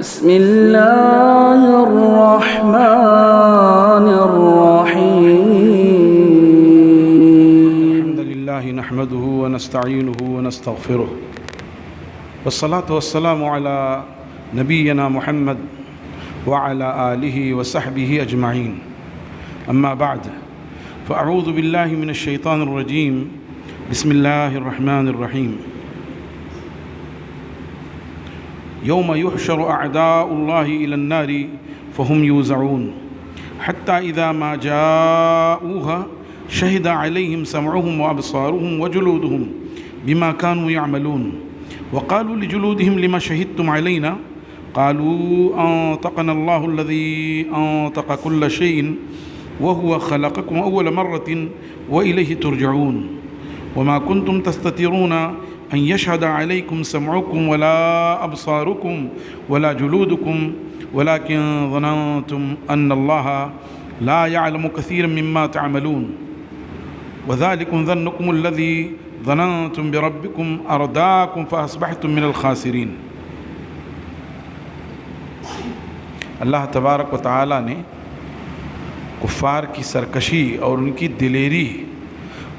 بسم الله الرحمن الرحيم الحمد لله نحمده ونستعينه ونستغفره والصلاة والسلام على نبينا محمد وعلى آله وصحبه أجمعين أما بعد فأعوذ بالله من الشيطان الرجيم بسم الله الرحمن الرحيم يوم يحشر أعداء الله إلى النار فهم يوزعون حتى إذا ما جاءوها شهد عليهم سمعهم وأبصارهم وجلودهم بما كانوا يعملون وقالوا لجلودهم لما شهدتم علينا قالوا أنطقنا الله الذي أنطق كل شيء وهو خلقكم أول مرة وإليه ترجعون وما كنتم تستترون أن يشهد عليكم سمعكم ولا أبصاركم ولا جلودكم ولكن ظننتم أن الله لا يعلم كثيرا مما تعملون وذلكم ظنكم الذي ظننتم بربكم أرداكم فأصبحتم من الخاسرين. اللہ تبارک و تعالی نے کفار کی سرکشی اور ان کی دلیری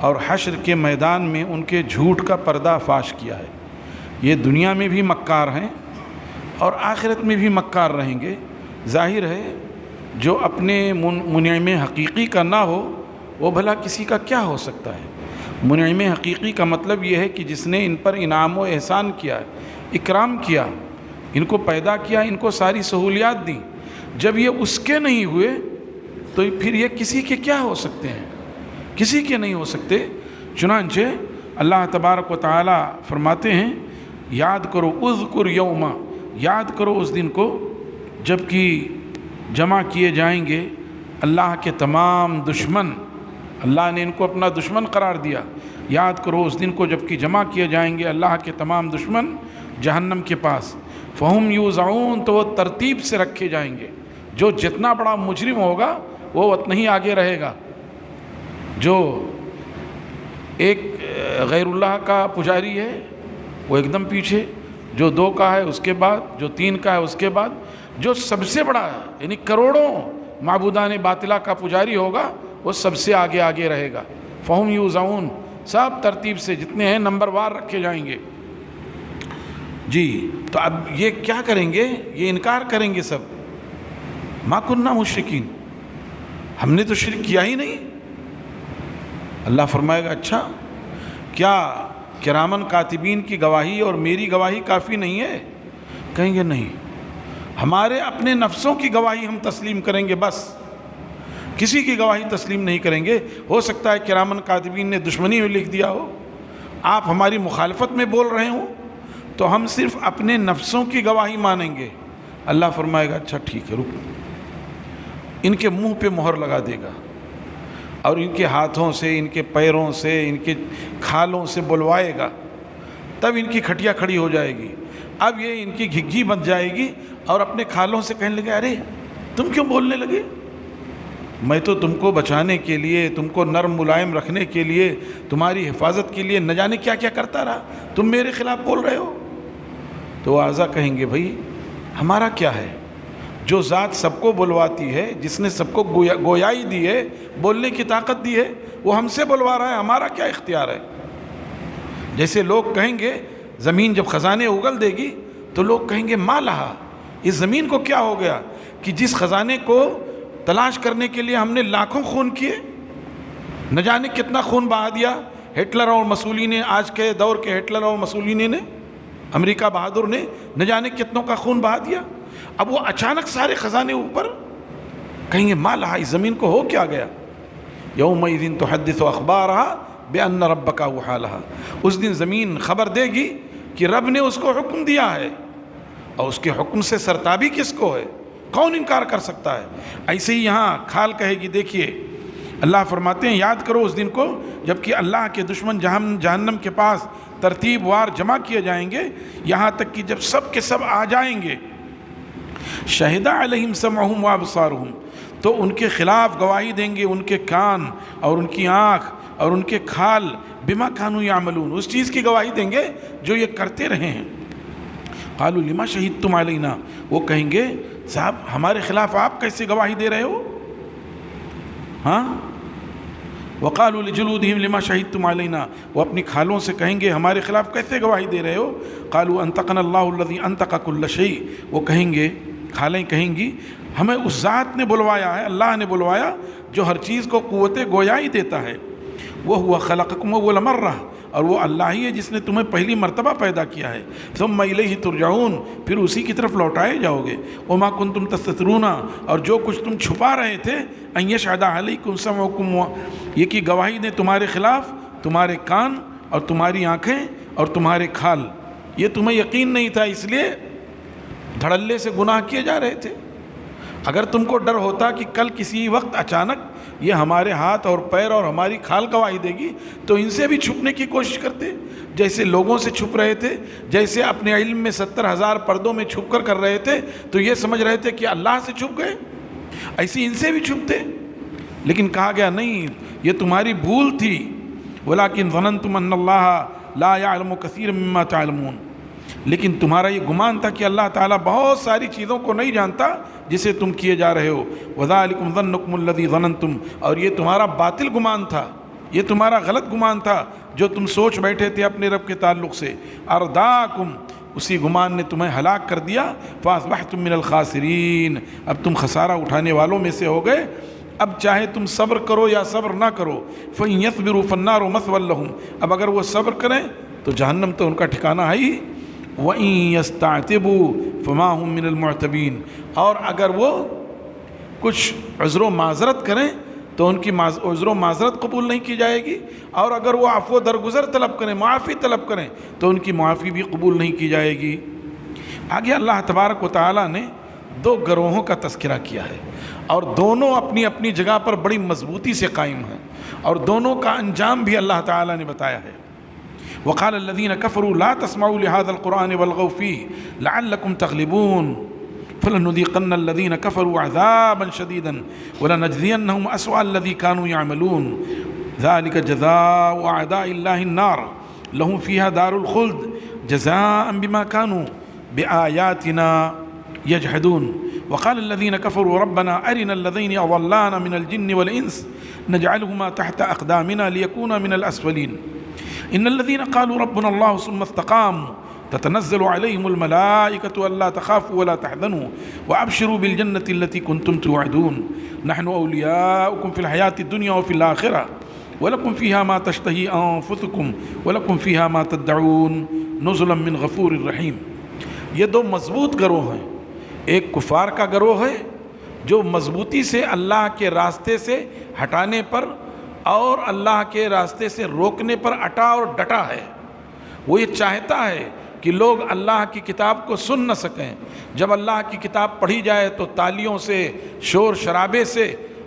اور حشر کے میدان میں ان کے جھوٹ کا پردہ فاش کیا ہے. یہ دنیا میں بھی مکار ہیں اور آخرت میں بھی مکار رہیں گے. ظاہر ہے جو اپنے منعم حقیقی کا نہ ہو وہ بھلا کسی کا کیا ہو سکتا ہے. منعم حقیقی کا مطلب یہ ہے کہ جس نے ان پر انعام و احسان کیا، اکرام کیا، ان کو پیدا کیا، ان کو ساری سہولیات دیں. جب یہ اس کے نہیں ہوئے تو پھر یہ کسی کے کیا ہو سکتے ہیں؟ کسی کے نہیں ہو سکتے. چنانچہ اللہ تبارک و تعالی فرماتے ہیں یاد کرو اذکر یوما، یاد کرو اس دن کو جب کہ جمع کیے جائیں گے اللہ کے تمام دشمن. اللہ نے ان کو اپنا دشمن قرار دیا. یاد کرو اس دن کو جب کہ جمع کیے جائیں گے اللہ کے تمام دشمن جہنم کے پاس. فہم یوزعون، تو وہ ترتیب سے رکھے جائیں گے. جو جتنا بڑا مجرم ہوگا وہ اتنا ہی آگے رہے گا. جو ایک غیر اللہ کا پجاری ہے وہ ایک دم پیچھے، جو 2 کا ہے اس کے بعد، جو 3 کا ہے اس کے بعد، جو سب سے بڑا ہے یعنی کروڑوں معبودان باطلہ کا پجاری ہوگا وہ سب سے آگے آگے رہے گا. فہم یوزعون، سب ترتیب سے جتنے ہیں نمبر وار رکھے جائیں گے. جی تو اب یہ کیا کریں گے؟ یہ انکار کریں گے سب. ما کننا مشرکین، ہم نے تو شرک کیا ہی نہیں. اللہ فرمائے گا اچھا کیا کرامن کاتبین کی گواہی اور میری گواہی کافی نہیں ہے؟ کہیں گے نہیں، ہمارے اپنے نفسوں کی گواہی ہم تسلیم کریں گے، بس کسی کی گواہی تسلیم نہیں کریں گے. ہو سکتا ہے کرامن کاتبین نے دشمنی میں لکھ دیا ہو، آپ ہماری مخالفت میں بول رہے ہوں، تو ہم صرف اپنے نفسوں کی گواہی مانیں گے. اللہ فرمائے گا اچھا ٹھیک ہے، رک. ان کے منہ پہ مہر لگا دے گا اور ان کے ہاتھوں سے، ان کے پیروں سے، ان کے کھالوں سے بلوائے گا. تب ان کی کھٹیا کھڑی ہو جائے گی. اب یہ ان کی گھگھی بن جائے گی اور اپنے کھالوں سے کہنے لگے ارے تم کیوں بولنے لگے؟ میں تو تم کو بچانے کے لیے، تم کو نرم ملائم رکھنے کے لیے، تمہاری حفاظت کے لیے نہ جانے کیا کیا کرتا رہا، تم میرے خلاف بول رہے ہو. تو اعضا کہیں گے بھائی ہمارا کیا ہے؟ جو ذات سب کو بلواتی ہے، جس نے سب کو گویائی دی ہے، بولنے کی طاقت دی ہے، وہ ہم سے بلوا رہا ہے، ہمارا کیا اختیار ہے؟ جیسے لوگ کہیں گے زمین جب خزانے اگل دے گی تو لوگ کہیں گے ما لہا، اس زمین کو کیا ہو گیا کہ جس خزانے کو تلاش کرنے کے لیے ہم نے لاکھوں خون کیے، نہ جانے کتنا خون بہا دیا. ہٹلر اور مسولینی نے، آج کے دور کے ہٹلر اور مسولینی نے، امریکہ بہادر نے نہ جانے کتنوں کا خون بہا دیا. اب وہ اچانک سارے خزانے اوپر، کہیں گے ما لہا، اس زمین کو ہو کیا گیا؟ یومئذ تحدث اخبارها بان ربک اوحی لها. اس دن زمین خبر دے گی کہ رب نے اس کو حکم دیا ہے، اور اس کے حکم سے سرتابی کس کو ہے؟ کون انکار کر سکتا ہے؟ ایسے ہی یہاں کھال کہے گی. دیکھیے اللہ فرماتے ہیں یاد کرو اس دن کو جب کہ اللہ کے دشمن جہنم کے پاس ترتیب وار جمع کیے جائیں گے، یہاں تک کہ جب سب کے سب آ جائیں گے. شہد علیہم سمعہم وابصارہم، تو ان کے خلاف گواہی دیں گے ان کے کان اور ان کی آنکھ اور ان کے کھال، بما کانوا یعملون، اس چیز کی گواہی دیں گے جو یہ کرتے رہے ہیں. قالوا لما شہدتم علینا، وہ کہیں گے صاحب ہمارے خلاف آپ کیسے گواہی دے رہے ہو؟ ہاں، وقالوا لجلودہم لما شہدتم علینا، وہ اپنی کھالوں سے کہیں گے ہمارے خلاف کیسے گواہی دے رہے ہو؟ قالوا انطقنا اللہ الذی انطق کل شیء، وہ کہیں گے، کھالیں کہیں گی ہمیں اس ذات نے بلوایا ہے، اللہ نے بلوایا جو ہر چیز کو قوت گویائی دیتا ہے، وہو خلقکم اول مرہ، اور وہ اللہ ہی ہے جس نے تمہیں پہلی مرتبہ پیدا کیا ہے، ثم الیہ ترجعون، پھر اسی کی طرف لوٹائے جاؤ گے، وما کنتم تستترون، اور جو کچھ تم چھپا رہے تھے، ان یشہد علیکم سمعکم، یہ کہ گواہی دیں تمہارے خلاف تمہارے کان اور تمہاری آنکھیں اور تمہارے کھال، یہ تمہیں یقین نہیں تھا اس لیے دھڑلے سے گناہ کیے جا رہے تھے۔ اگر تم کو ڈر ہوتا کہ کل کسی وقت اچانک یہ ہمارے ہاتھ اور پیر اور ہماری کھال گواہی دے گی تو ان سے بھی چھپنے کی کوشش کرتے، جیسے لوگوں سے چھپ رہے تھے، جیسے اپنے علم میں 70,000 پردوں میں چھپ کر رہے تھے تو یہ سمجھ رہے تھے کہ اللہ سے چھپ گئے، ایسے ان سے بھی چھپتے، لیکن کہا گیا نہیں، یہ تمہاری بھول تھی، وَلَكِنْ ظَنَنْتُمْ أَنَّ اللَّهَ لَا يَعْلَمُ كَثِيرًا مِّمَّا تَعْلَمُونَ، لیکن تمہارا یہ گمان تھا کہ اللہ تعالیٰ بہت ساری چیزوں کو نہیں جانتا جسے تم کیے جا رہے ہو، وَذَلِكُمْ ظَنُّكُمُ الَّذِي ظَنَنْتُمْ، اور یہ تمہارا باطل گمان تھا، یہ تمہارا غلط گمان تھا جو تم سوچ بیٹھے تھے اپنے رب کے تعلق سے، ارداکم، اسی گمان نے تمہیں ہلاک کر دیا، فَأَصْبَحْتُم مِّنَ الْخَاسِرِينَ، اب تم خسارہ اٹھانے والوں میں سے ہو گئے، اب چاہے تم صبر کرو یا صبر نہ کرو، فَإِن يَصْبِرُوا فَالنَّارُ مَثْوًى لَهُمْ، اب اگر وہ صبر کریں تو جہنم تو ان کا ٹھکانہ ہے ہی، وَإِن يَسْتَعْتِبُوا فَمَا هُم مِّنَ الْمُعْتَبِينَ، اور اگر وہ کچھ عذر و معذرت کریں تو ان کی عذر و معذرت قبول نہیں کی جائے گی، اور اگر وہ عفو درگزر طلب کریں، معافی طلب کریں تو ان کی معافی بھی قبول نہیں کی جائے گی۔ آگے اللہ تبارک و تعالیٰ نے دو گروہوں کا تذکرہ کیا ہے، اور دونوں اپنی اپنی جگہ پر بڑی مضبوطی سے قائم ہیں، اور دونوں کا انجام بھی اللہ تعالیٰ نے بتایا ہے۔ وقال الذين كفروا لا تسمعوا لهذا القرآن والغوا فيه لعلكم تغلبون فلنذيقن الذين كفروا عذابا شديدا ولنجزينهم أسوأ الذي كانوا يعملون ذلك جزاء أعداء الله النار لهم فيها دار الخلد جزاء بما كانوا بآياتنا يجحدون وقال الذين كفروا ربنا أرنا الذين أضلانا من الجن والإنس نجعلهما تحت أقدامنا ليكونا من الأسفلين إن الذين قالوا ربنا الله ثم استقاموا تتنزل عليهم الملائكة ألا تخافوا ولا تحزنوا وأبشروا بالجنة التي كنتم توعدون نحن أولياؤكم في الحياة الدنيا وفي الآخرة ولكم فيها ما تشتهي أنفسكم ولكم فيها ما تدعون نزلا من غفور رحيم۔ یہ دو مضبوط گروہ ہیں، ایک کفار کا گروہ ہے جو مضبوطی سے اللہ کے راستے سے ہٹانے پر اور اللہ کے راستے سے روکنے پر اٹا اور ڈٹا ہے، وہ یہ چاہتا ہے کہ لوگ اللہ کی کتاب کو سن نہ سکیں، جب اللہ کی کتاب پڑھی جائے تو تالیوں سے، شور شرابے سے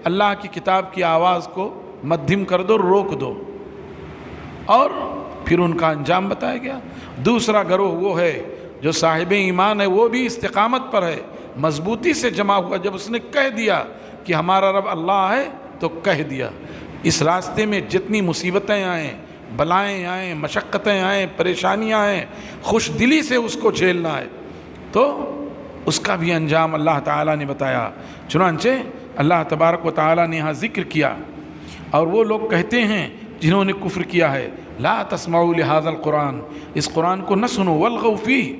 اللہ کی کتاب کی آواز کو مدھم کر دو، روک دو، اور پھر ان کا انجام بتایا گیا۔ دوسرا گروہ وہ ہے جو صاحب ایمان ہے، وہ بھی استقامت پر ہے، مضبوطی سے جمع ہوا، جب اس نے کہہ دیا کہ ہمارا رب اللہ ہے تو کہہ دیا، اس راستے میں جتنی مصیبتیں آئیں، بلائیں آئیں، مشقتیں آئیں، پریشانیاں آئیں، خوش دلی سے اس کو جھیلنا ہے، تو اس کا بھی انجام اللہ تعالیٰ نے بتایا۔ چنانچہ اللہ تبارک و تعالیٰ نے یہاں ذکر کیا، اور وہ لوگ کہتے ہیں جنہوں نے کفر کیا ہے، لا تسمعوا لهذا القرآن، اس قرآن کو نہ سنو، والغوا فیہ،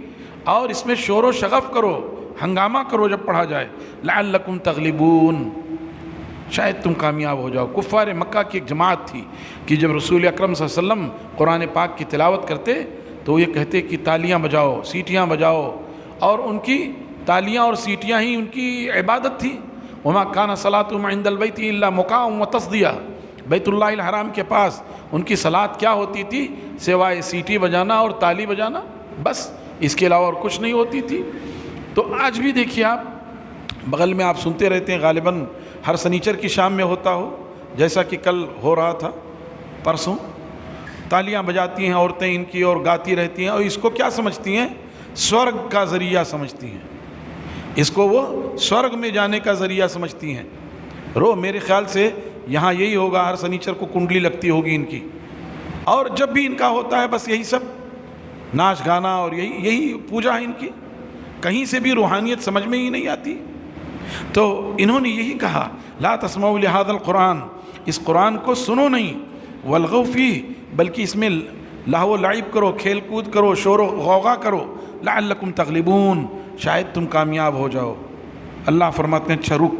اور اس میں شور و شغف کرو، ہنگامہ کرو جب پڑھا جائے، لعلکم تغلبون، شاید تم کامیاب ہو جاؤ۔ کفار مکہ کی ایک جماعت تھی کہ جب رسول اکرم صلی اللہ علیہ وسلم قرآن پاک کی تلاوت کرتے تو وہ یہ کہتے کہ تالیاں بجاؤ، سیٹیاں بجاؤ، اور ان کی تالیاں اور سیٹیاں ہی ان کی عبادت تھی۔ وما کان صلاتهم عند البیت الا مکاء وتصدیہ، بیت اللہ الحرام کے پاس ان کی صلاۃ کیا ہوتی تھی سوائے سیٹی بجانا اور تالی بجانا، بس اس کے علاوہ اور کچھ نہیں ہوتی تھی۔ تو آج بھی دیکھیے آپ بغل میں آپ سنتے رہتے ہیں، غالباً ہر سنیچر کی شام میں ہوتا ہو، جیسا کہ کل ہو رہا تھا، پرسوں تالیاں بجاتی ہیں عورتیں ان کی اور گاتی رہتی ہیں، اور اس کو کیا سمجھتی ہیں؟ سورگ کا ذریعہ سمجھتی ہیں، اس کو وہ سورگ میں جانے کا ذریعہ سمجھتی ہیں۔ میرے خیال سے یہاں یہی ہوگا، ہر سنیچر کو کنڈلی لگتی ہوگی ان کی، اور جب بھی ان کا ہوتا ہے بس یہی سب ناچ گانا اور یہی پوجا ہے ان کی، کہیں سے بھی روحانیت سمجھ میں ہی نہیں آتی۔ تو انہوں نے یہی کہا لا تسمعوا لهذا القرآن، اس قرآن کو سنو نہیں، والغوا فیہ، بلکہ اس میں لہو و لعب کرو، کھیل کود کرو، شور و غوغا کرو، لعلکم تغلبون، شاید تم کامیاب ہو جاؤ۔ اللہ فرماتے ہیں اچھا رک،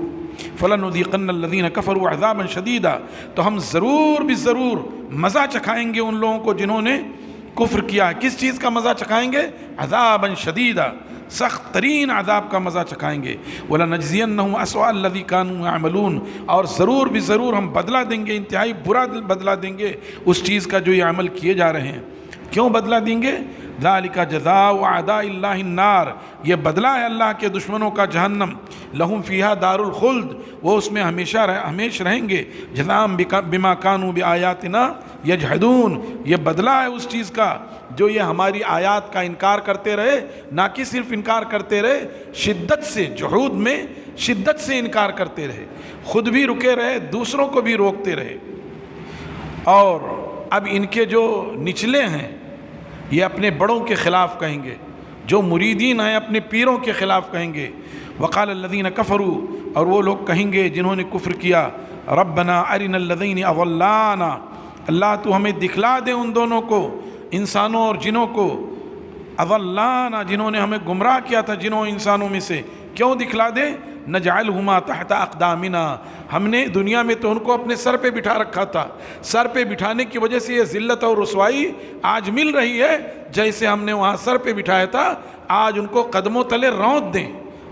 فَلَنُذِيقَنَّ الَّذِينَ كَفَرُوا عَذَابًا شَدِيدًا، تو ہم ضرور بھی ضرور مزہ چکھائیں گے ان لوگوں کو جنہوں نے کفر کیا۔ کس چیز کا مزہ چکھائیں گے؟ عذابًا شدیدا، سخت ترین عذاب کا مزہ چکھائیں گے۔ وَلَنَجْزِيَنَّهُمْ أَسْوَأَ الَّذِي كَانُوا يَعْمَلُونَ، اور ضرور بھی ضرور ہم بدلہ دیں گے، انتہائی برا بدلہ دیں گے اس چیز کا جو یہ عمل کیے جا رہے ہیں۔ کیوں بدلہ دیں گے؟ ذَلِكَ جَزَاءُ أَعْدَاءِ اللَّهِ النَّارِ، یہ بدلہ ہے اللہ کے دشمنوں کا جہنم۔ لَهُمْ فِيهَا دَارُ الْخُلْدِ، وہ اس میں ہمیشہ رہیں گے۔ جَزَاءً بِمَا كَانُوا بِآيَاتِنَا يَجْحَدُونَ، یہ بدلہ ہے اس چیز کا جو یہ ہماری آیات کا انکار کرتے رہے، نہ کہ صرف انکار کرتے رہے، شدت سے، جحود میں شدت سے انکار کرتے رہے، خود بھی رکے رہے، دوسروں کو بھی روکتے رہے۔ اور اب ان کے جو نچلے ہیں یہ اپنے بڑوں کے خلاف کہیں گے، جو مریدین ہیں اپنے پیروں کے خلاف کہیں گے۔ وقال الذین کفروا، اور وہ لوگ کہیں گے جنہوں نے کفر کیا، ربنا ارنا الذین اضلانا، اللہ تو ہمیں دکھلا دے ان دونوں کو، انسانوں اور جنوں کو، اضلانا جنہوں نے ہمیں گمراہ کیا تھا جنوں انسانوں میں سے، کیوں دکھلا دے؟ نجعلہما تحت اقدامنا، ہم نے دنیا میں تو ان کو اپنے سر پہ بٹھا رکھا تھا، سر پہ بٹھانے کی وجہ سے یہ ذلت اور رسوائی آج مل رہی ہے، جیسے ہم نے وہاں سر پہ بٹھایا تھا آج ان کو قدموں تلے رونت دیں۔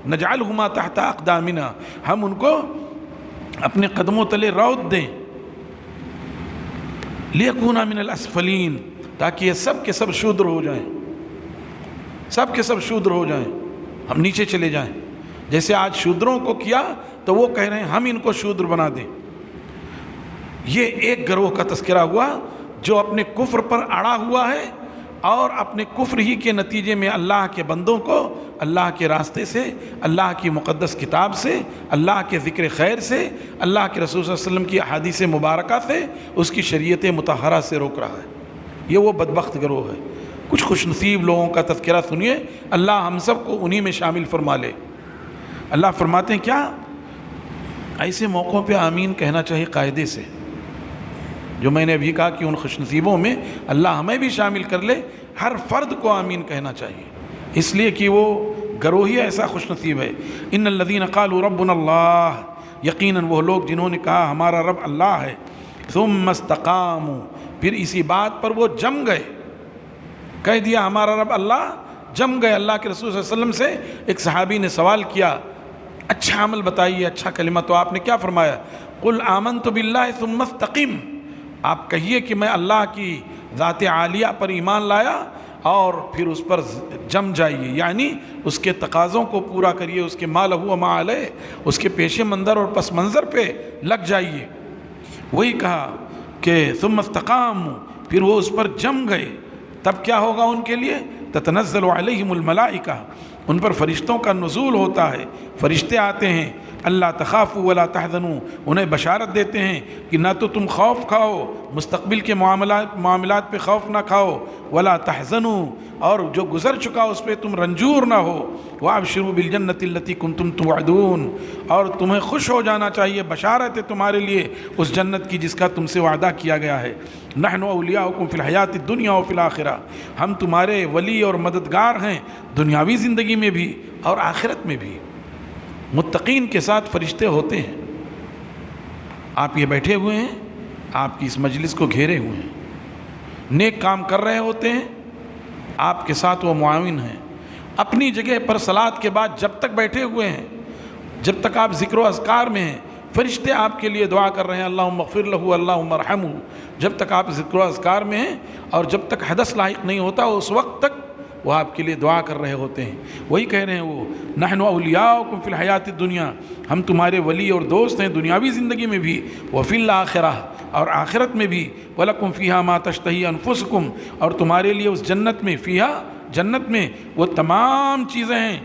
نجعلہما تحت اقدامنا، ہم ان کو اپنے قدموں تلے رونت دیں۔ لیکونا من الاسفلین، تاکہ یہ سب کے سب شودر ہو جائیں، سب کے سب شودر ہو جائیں، ہم نیچے چلے جائیں۔ جیسے آج شودروں کو کیا تو وہ کہہ رہے ہیں ہم ان کو شودر بنا دیں۔ یہ ایک گروہ کا تذکرہ ہوا جو اپنے کفر پر اڑا ہوا ہے اور اپنے کفر ہی کے نتیجے میں اللہ کے بندوں کو اللہ کے راستے سے، اللہ کی مقدس کتاب سے، اللہ کے ذکر خیر سے، اللہ کے رسول صلی اللہ علیہ وسلم کی احادیث مبارکہ سے، اس کی شریعت مطہرہ سے روک رہا ہے۔ یہ وہ بدبخت گروہ ہے۔ کچھ خوش نصیب لوگوں کا تذکرہ سنیے، اللہ ہم سب کو انہی میں شامل فرما لے۔ اللہ فرماتے ہیں کیا؟ ایسے موقعوں پہ آمین کہنا چاہیے قاعدے سے، جو میں نے ابھی کہا کہ ان خوش نصیبوں میں اللہ ہمیں بھی شامل کر لے، ہر فرد کو آمین کہنا چاہیے، اس لیے کہ وہ گروہ ہی ایسا خوش نصیب ہے۔ ان الذین قالوا ربنا اللہ، یقیناً وہ لوگ جنہوں نے کہا ہمارا رب اللہ ہے، ثم استقاموا، پھر اسی بات پر وہ جم گئے، کہہ دیا ہمارا رب اللہ، جم گئے۔ اللہ کے رسول صلی اللہ علیہ وسلم سے ایک صحابی نے سوال کیا اچھا عمل بتائیے، اچھا کلمہ، تو آپ نے کیا فرمایا؟ قل آمنت باللہ ثم استقم، آپ کہیے کہ میں اللہ کی ذات عالیہ پر ایمان لایا اور پھر اس پر جم جائیے، یعنی اس کے تقاضوں کو پورا کریے، اس کے ما لہ و ما علیہ، اس کے پیش منظر اور پس منظر پہ لگ جائیے۔ وہی کہا کہ ثم استقاموا، پھر وہ اس پر جم گئے، تب کیا ہوگا ان کے لیے؟ تتنزل علیہم الملائکہ، ان پر فرشتوں کا نزول ہوتا ہے، فرشتے آتے ہیں، اللہ تخافوا ولا تحزنوا، انہیں بشارت دیتے ہیں کہ نہ تو تم خوف کھاؤ، مستقبل کے معاملات پہ خوف نہ کھاؤ، ولا تحزنوا، اور جو گزر چکا اس پہ تم رنجور نہ ہو، وابشروا بالجنۃ التی کنتم توعدون، اور تمہیں خوش ہو جانا چاہیے، بشارت ہے تمہارے لیے اس جنت کی جس کا تم سے وعدہ کیا گیا ہے۔ نحن اولیاؤکم فی الحیات الدنیا وفی الآخرہ، ہم تمہارے ولی اور مددگار ہیں دنیاوی زندگی میں بھی اور آخرت میں بھی۔ متقین کے ساتھ فرشتے ہوتے ہیں، آپ یہ بیٹھے ہوئے ہیں، آپ کی اس مجلس کو گھیرے ہوئے ہیں، نیک کام کر رہے ہوتے ہیں، آپ کے ساتھ وہ معاون ہیں، اپنی جگہ پر صلاۃ کے بعد جب تک بیٹھے ہوئے ہیں، جب تک آپ ذکر و اذکار میں ہیں، فرشتے آپ کے لیے دعا کر رہے ہیں اللہم اغفر لہ اللہم ارحمہ، جب تک آپ ذکر و اذکار میں ہیں، اور جب تک حدث لاحق نہیں ہوتا اس وقت تک وہ آپ کے لیے دعا کر رہے ہوتے ہیں۔ وہی کہہ رہے ہیں وہ نحن اولیاؤکم فی الحیات الدنیا، ہم تمہارے ولی اور دوست ہیں دنیاوی زندگی میں بھی، وفی الآخرہ، اور آخرت میں بھی، وَلَكُمْ فِيهَا مَا تَشْتَهِي أَنفُسُكُمْ، اور تمہارے لیے اس جنت میں، فیہا جنت میں وہ تمام چیزیں ہیں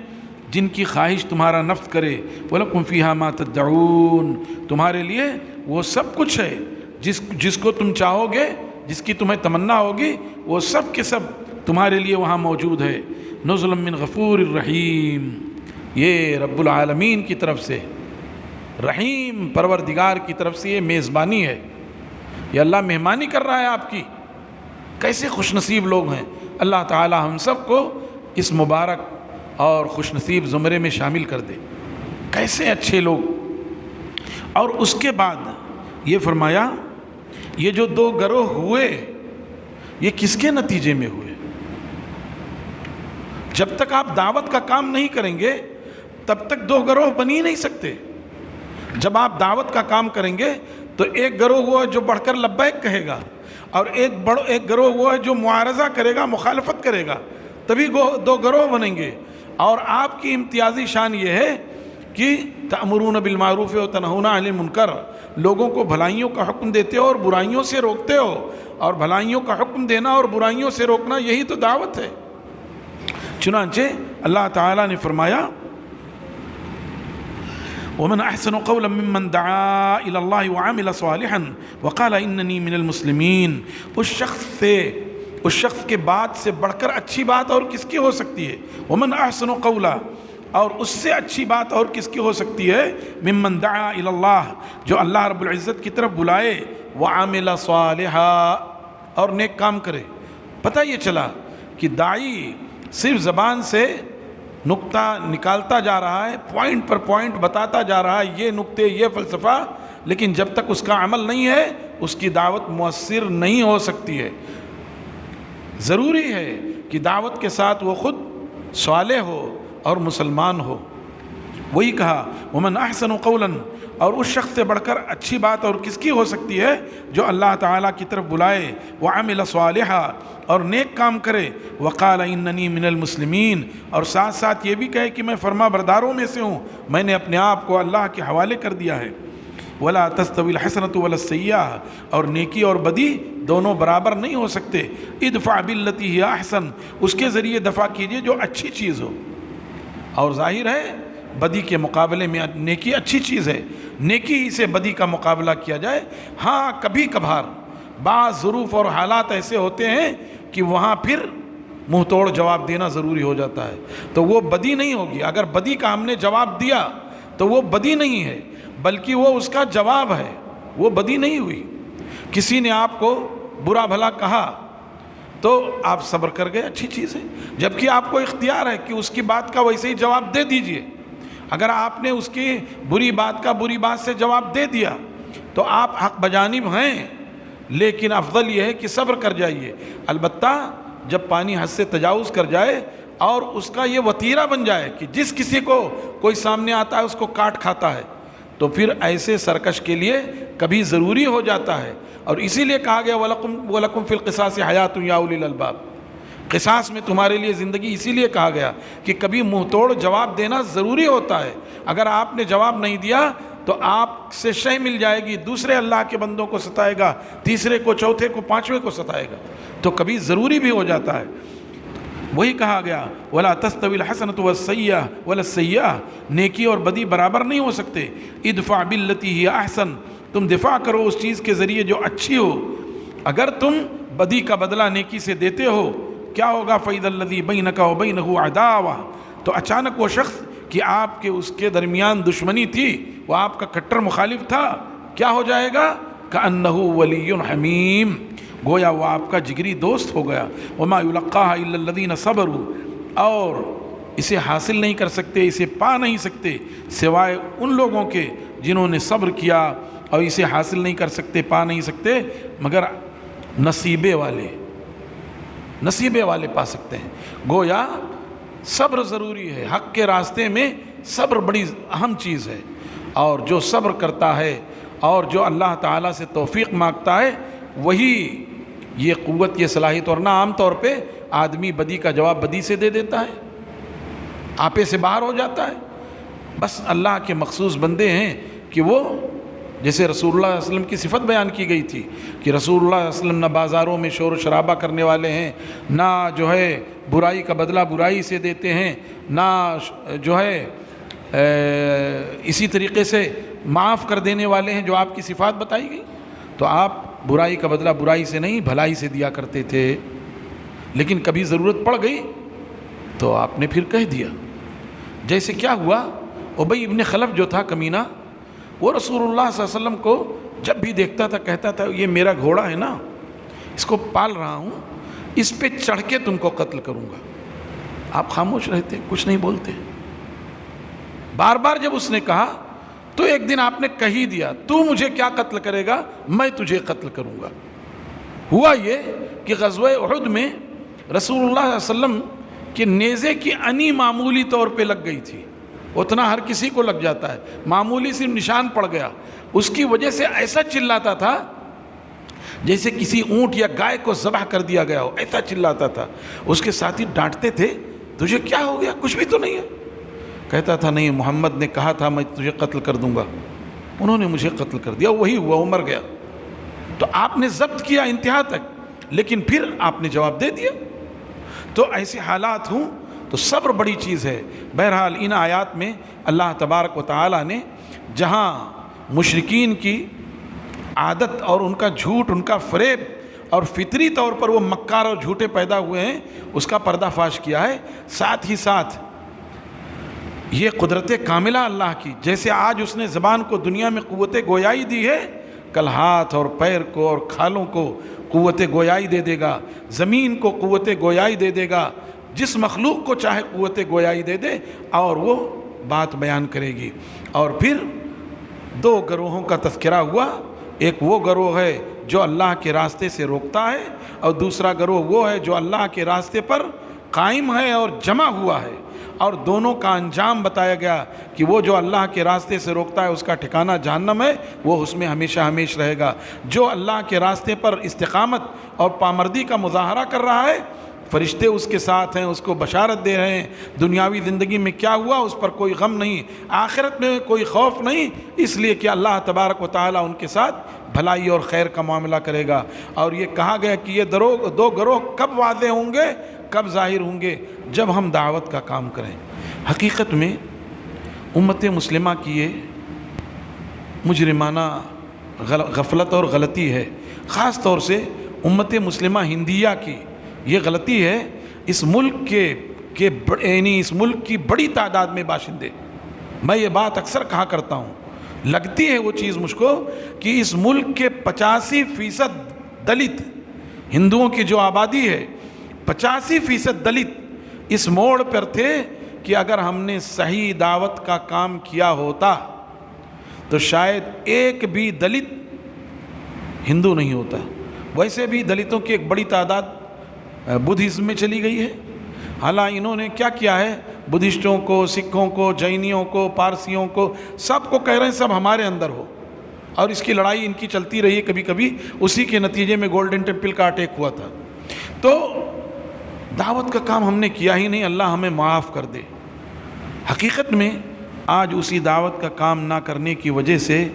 جن کی خواہش تمہارا نفس کرے، وَلَكُمْ فِيهَا مَا تَدَّعُونَ، تمہارے لیے وہ سب کچھ ہے جس کو تم چاہو گے، جس کی تمہیں تمنا ہوگی، وہ سب کے سب تمہارے لیے وہاں موجود ہے، نزلا من غفور الرحیم، یہ رب العالمین کی طرف سے، رحیم پروردگار کی طرف سے یہ میزبانی ہے، یہ اللہ مہمانی کر رہا ہے آپ کی۔ کیسے خوش نصیب لوگ ہیں، اللہ تعالی ہم سب کو اس مبارک اور خوش نصیب زمرے میں شامل کر دے، کیسے اچھے لوگ۔ اور اس کے بعد یہ فرمایا یہ جو دو گروہ ہوئے یہ کس کے نتیجے میں ہوئے؟ جب تک آپ دعوت کا کام نہیں کریں گے تب تک دو گروہ بن ہی نہیں سکتے۔ جب آپ دعوت کا کام کریں گے تو ایک گروہ وہ ہے جو بڑھ کر لبیک کہے گا، اور ایک گروہ وہ ہے جو معارضہ کرے گا، مخالفت کرے گا، تبھی دو گروہ بنیں گے۔ اور آپ کی امتیازی شان یہ ہے کہ تأمرون بالمعروف و تنہون عن المنکر، لوگوں کو بھلائیوں کا حکم دیتے ہو اور برائیوں سے روکتے ہو، اور بھلائیوں کا حکم دینا اور برائیوں سے روکنا یہی تو دعوت ہے۔ چنانچہ اللہ تعالیٰ نے فرمایا وَمَنْ أَحْسَنُ قَوْلًا مِّمَّنْ دَعَا إِلَى اللَّهِ وَعَمِلَ صَالِحًا وَقَالَ إِنَّنِي مِنَ الْمُسْلِمِينَ، اس شخص کے بات سے بڑھ کر اچھی بات اور کس کی ہو سکتی ہے؟ وَمَنْ أَحْسَنُ قَوْلًا، اور اس سے اچھی بات اور کس کی ہو سکتی ہے؟ ممن دعا الی اللہ، جو اللہ رب العزت کی طرف بلائے، وعمل صالحا، اور نیک کام کرے۔ پتہ یہ چلا کہ داعی صرف زبان سے نقطہ نکالتا جا رہا ہے، پوائنٹ پر پوائنٹ بتاتا جا رہا ہے، یہ نقطے، یہ فلسفہ، لیکن جب تک اس کا عمل نہیں ہے اس کی دعوت مؤثر نہیں ہو سکتی ہے۔ ضروری ہے کہ دعوت کے ساتھ وہ خود صالح ہو اور مسلمان ہو۔ وہی کہا ومن احسن قولا، اور اس شخص سے بڑھ کر اچھی بات اور کس کی ہو سکتی ہے؟ جو اللہ تعالیٰ کی طرف بلائے، وعمل صالحا، اور نیک کام کرے، وقال اننی من المسلمین، اور ساتھ ساتھ یہ بھی کہے کہ میں فرما برداروں میں سے ہوں، میں نے اپنے آپ کو اللہ کے حوالے کر دیا ہے۔ ولا تستوی الحسنۃ ولا السیئۃ، اور نیکی اور بدی دونوں برابر نہیں ہو سکتے۔ ادفع باللتی ہی احسن، اس کے ذریعے دفع کیجئے جو اچھی چیز ہو۔ اور ظاہر ہے بدی کے مقابلے میں نیکی اچھی چیز ہے، نیکی ہی سے بدی کا مقابلہ کیا جائے۔ ہاں کبھی کبھار بعض ظروف اور حالات ایسے ہوتے ہیں کہ وہاں پھر منہ توڑ جواب دینا ضروری ہو جاتا ہے، تو وہ بدی نہیں ہوگی۔ اگر بدی کا ہم نے جواب دیا تو وہ بدی نہیں ہے، بلکہ وہ اس کا جواب ہے، وہ بدی نہیں ہوئی۔ کسی نے آپ کو برا بھلا کہا تو آپ صبر کر گئے، اچھی چیز ہے، جبکہ آپ کو اختیار ہے کہ اس کی بات کا ویسے ہی جواب دے دیجئے۔ اگر آپ نے اس کی بری بات کا بری بات سے جواب دے دیا تو آپ حق بجانب ہیں، لیکن افضل یہ ہے کہ صبر کر جائیے۔ البتہ جب پانی حد سے تجاوز کر جائے اور اس کا یہ وتیرہ بن جائے کہ جس کسی کو کوئی سامنے آتا ہے اس کو کاٹ کھاتا ہے، تو پھر ایسے سرکش کے لیے کبھی ضروری ہو جاتا ہے۔ اور اسی لیے کہا گیا وَلَكُمْ فِي الْقِصَاصِ حَيَاةٌ يَا أُولِي الْأَلْبَابِ، قصاص میں تمہارے لیے زندگی، اسی لیے کہا گیا کہ کبھی منہ توڑ جواب دینا ضروری ہوتا ہے۔ اگر آپ نے جواب نہیں دیا تو آپ سے شے مل جائے گی، دوسرے اللہ کے بندوں کو ستائے گا، تیسرے کو، چوتھے کو، پانچویں کو ستائے گا، تو کبھی ضروری بھی ہو جاتا ہے۔ وہی کہا گیا وَلَا تَسْتَوِي الْحَسَنَةُ وَالسَّيِّئَةُ وَلَا السَّيِّئَةُ، نیکی اور بدی برابر نہیں ہو سکتے۔ ادفع باللتی ہی احسن، تم دفاع کرو اس چیز کے ذریعے جو اچھی ہو۔ اگر تم بدی کا بدلہ نیکی سے دیتے ہو کیا ہوگا؟ فَإِذَا الَّذِي بَيْنَكَ وَبَيْنَهُ عَدَاوَةٌ، تو اچانک وہ شخص کہ آپ کے اس کے درمیان دشمنی تھی، وہ آپ کا کٹر مخالف تھا، کیا ہو جائے گا؟ كَأَنَّهُ وَلِيٌّ حَمِيمٌ، گویا وہ آپ کا جگری دوست ہو گیا۔ وَمَا يُلَقَّاهَا إِلَّا الَّذِينَ صَبَرُوا، اور اسے حاصل نہیں کر سکتے، اسے پا نہیں سکتے سوائے ان لوگوں کے جنہوں نے صبر کیا، اور اسے حاصل نہیں کر سکتے، پا نہیں سکتے مگر نصیبے والے پا سکتے ہیں۔ گویا صبر ضروری ہے، حق کے راستے میں صبر بڑی اہم چیز ہے، اور جو صبر کرتا ہے اور جو اللہ تعالیٰ سے توفیق مانگتا ہے وہی یہ قوت، یہ صلاحیت، ورنہ عام طور پہ آدمی بدی کا جواب بدی سے دے دیتا ہے، آپے سے باہر ہو جاتا ہے۔ بس اللہ کے مخصوص بندے ہیں کہ وہ، جیسے رسول اللہ صلی اللہ علیہ وسلم کی صفت بیان کی گئی تھی کہ رسول اللہ صلی اللہ علیہ وسلم نہ بازاروں میں شور و شرابہ کرنے والے ہیں، نہ جو ہے برائی کا بدلہ برائی سے دیتے ہیں، نہ جو ہے اسی طریقے سے معاف کر دینے والے ہیں، جو آپ کی صفات بتائی گئی۔ تو آپ برائی کا بدلہ برائی سے نہیں، بھلائی سے دیا کرتے تھے۔ لیکن کبھی ضرورت پڑ گئی تو آپ نے پھر کہہ دیا. جیسے کیا ہوا، ابی ابن خلف جو تھا کمینہ، وہ رسول اللہ صلی اللہ علیہ وسلم کو جب بھی دیکھتا تھا کہتا تھا یہ میرا گھوڑا ہے نا، اس کو پال رہا ہوں، اس پہ چڑھ کے تم کو قتل کروں گا. آپ خاموش رہتے، کچھ نہیں بولتے. بار بار جب اس نے کہا تو ایک دن آپ نے کہہ ہی دیا، تو مجھے کیا قتل کرے گا، میں تجھے قتل کروں گا. ہوا یہ کہ غزوہ احد میں رسول اللہ صلی اللہ علیہ وسلم کے نیزے کی انی معمولی طور پہ لگ گئی تھی. اتنا ہر کسی کو لگ جاتا ہے، معمولی سی نشان پڑ گیا، اس کی وجہ سے ایسا چلاتا تھا جیسے کسی اونٹ یا گائے کو ذبح کر دیا گیا ہو، ایسا چلاتا تھا. اس کے ساتھی ڈانٹتے تھے، تجھے کیا ہو گیا، کچھ بھی تو نہیں ہے. کہتا تھا نہیں، محمد نے کہا تھا میں تجھے قتل کر دوں گا، انہوں نے مجھے قتل کر دیا، وہی ہوا، وہ مر گیا. تو آپ نے ضبط کیا انتہا تک، لیکن پھر آپ نے جواب دے دیا. تو ایسے حالات ہوں تو صبر بڑی چیز ہے. بہرحال ان آیات میں اللہ تبارک و تعالی نے جہاں مشرکین کی عادت اور ان کا جھوٹ، ان کا فریب اور فطری طور پر وہ مکار اور جھوٹے پیدا ہوئے ہیں، اس کا پردہ فاش کیا ہے. ساتھ ہی ساتھ یہ قدرت کاملہ اللہ کی، جیسے آج اس نے زبان کو دنیا میں قوت گویائی دی ہے، کل ہاتھ اور پیر کو اور کھالوں کو قوت گویائی دے دے گا، زمین کو قوت گویائی دے دے گا. جس مخلوق کو چاہے قوت گویائی دے دے اور وہ بات بیان کرے گی. اور پھر دو گروہوں کا تذکرہ ہوا. ایک وہ گروہ ہے جو اللہ کے راستے سے روکتا ہے، اور دوسرا گروہ وہ ہے جو اللہ کے راستے پر قائم ہے اور جمع ہوا ہے. اور دونوں کا انجام بتایا گیا کہ وہ جو اللہ کے راستے سے روکتا ہے اس کا ٹھکانہ جہنم ہے، وہ اس میں ہمیشہ ہمیش رہے گا. جو اللہ کے راستے پر استقامت اور پامردی کا مظاہرہ کر رہا ہے، فرشتے اس کے ساتھ ہیں، اس کو بشارت دے رہے ہیں. دنیاوی زندگی میں کیا ہوا اس پر کوئی غم نہیں، آخرت میں کوئی خوف نہیں، اس لیے کہ اللہ تبارک و تعالیٰ ان کے ساتھ بھلائی اور خیر کا معاملہ کرے گا. اور یہ کہا گیا کہ یہ دو گروہ کب واضح ہوں گے، کب ظاہر ہوں گے، جب ہم دعوت کا کام کریں. حقیقت میں امت مسلمہ کی یہ مجرمانہ غفلت اور غلطی ہے، خاص طور سے امت مسلمہ ہندیہ کی یہ غلطی ہے. اس ملک یعنی اس ملک کی بڑی تعداد میں باشندے، میں یہ بات اکثر کہا کرتا ہوں، لگتی ہے وہ چیز مجھ کو کہ اس ملک کے 85% دلت، ہندوؤں کی جو آبادی ہے 85% دلت اس موڑ پر تھے کہ اگر ہم نے صحیح دعوت کا کام کیا ہوتا تو شاید ایک بھی دلت ہندو نہیں ہوتا. ویسے بھی دلتوں کی ایک بڑی تعداد بدھزم میں چلی گئی ہے. حالانکہ انہوں نے کیا کیا ہے، بدھسٹوں کو، سکھوں کو، جینیوں کو، پارسیوں کو، سب کو کہہ رہے ہیں سب ہمارے اندر ہو. اور اس کی لڑائی ان کی چلتی رہی، کبھی کبھی اسی کے نتیجے میں گولڈن ٹیمپل کا اٹیک ہوا تھا. تو دعوت کا کام ہم نے کیا ہی نہیں، اللہ ہمیں معاف کر دے. حقیقت میں آج اسی دعوت کا کام نہ کرنے کی وجہ سے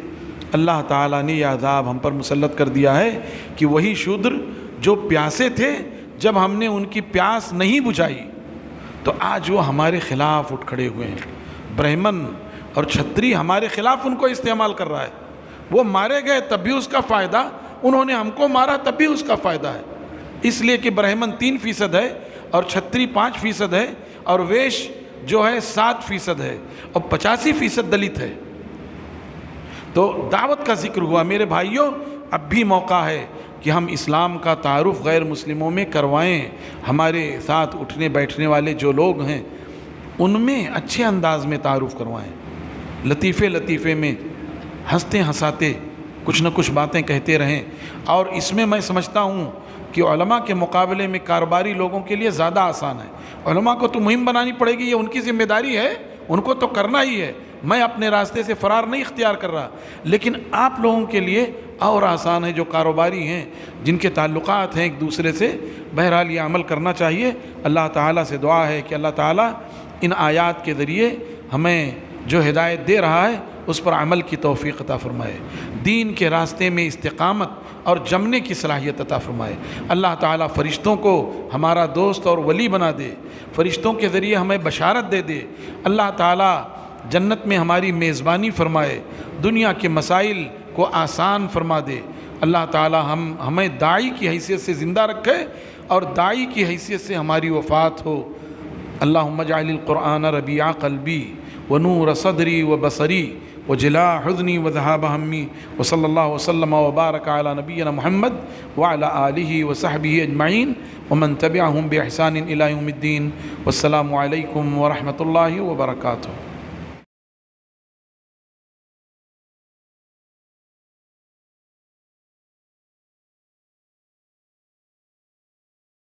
اللہ تعالیٰ نے یہ عذاب ہم پر مسلط کر دیا ہے کہ وہی شودر جو پیاسے تھے، جب ہم نے ان کی پیاس نہیں بجھائی تو آج وہ ہمارے خلاف اٹھ کھڑے ہوئے ہیں. برہمن اور چھتری ہمارے خلاف ان کو استعمال کر رہا ہے. وہ مارے گئے تب بھی اس کا فائدہ، انہوں نے ہم کو مارا تب بھی اس کا فائدہ ہے. اس لیے کہ برہمن 3% ہے اور چھتری 5% ہے اور ویش جو ہے 7% ہے اور 85% دلت ہے. تو دعوت کا ذکر ہوا. میرے بھائیوں، اب بھی موقع ہے کہ ہم اسلام کا تعارف غیر مسلموں میں کروائیں. ہمارے ساتھ اٹھنے بیٹھنے والے جو لوگ ہیں ان میں اچھے انداز میں تعارف کروائیں، لطیفے میں ہنستے ہنساتے کچھ نہ کچھ باتیں کہتے رہیں. اور اس میں میں سمجھتا ہوں کہ علماء کے مقابلے میں کاروباری لوگوں کے لیے زیادہ آسان ہے. علماء کو تو مہم بنانی پڑے گی، یہ ان کی ذمہ داری ہے، ان کو تو کرنا ہی ہے. میں اپنے راستے سے فرار نہیں اختیار کر رہا، لیکن آپ لوگوں کے لیے اور آسان ہے جو کاروباری ہیں، جن کے تعلقات ہیں ایک دوسرے سے. بہرحال یہ عمل کرنا چاہیے. اللہ تعالیٰ سے دعا ہے کہ اللہ تعالیٰ ان آیات کے ذریعے ہمیں جو ہدایت دے رہا ہے اس پر عمل کی توفیق عطا فرمائے، دین کے راستے میں استقامت اور جمنے کی صلاحیت عطا فرمائے. اللہ تعالیٰ فرشتوں کو ہمارا دوست اور ولی بنا دے، فرشتوں کے ذریعے ہمیں بشارت دے دے. اللہ تعالیٰ جنت میں ہماری میزبانی فرمائے، دنیا کے مسائل کو آسان فرما دے. اللہ تعالیٰ ہمیں داعی کی حیثیت سے زندہ رکھے اور داعی کی حیثیت سے ہماری وفات ہو۔ اللہم اجعل القرآن ربیع قلبی ونور صدری وبصری وجلاء حزنی وذہاب ہمی، وصلی اللہ وسلم وبارک علی نبینا محمد وعلی آلہ وصحبہ اجمعین ومن تبعہم بإحسان الی یوم الدین، والسلام علیکم ورحمۃ اللہ وبرکاتہ۔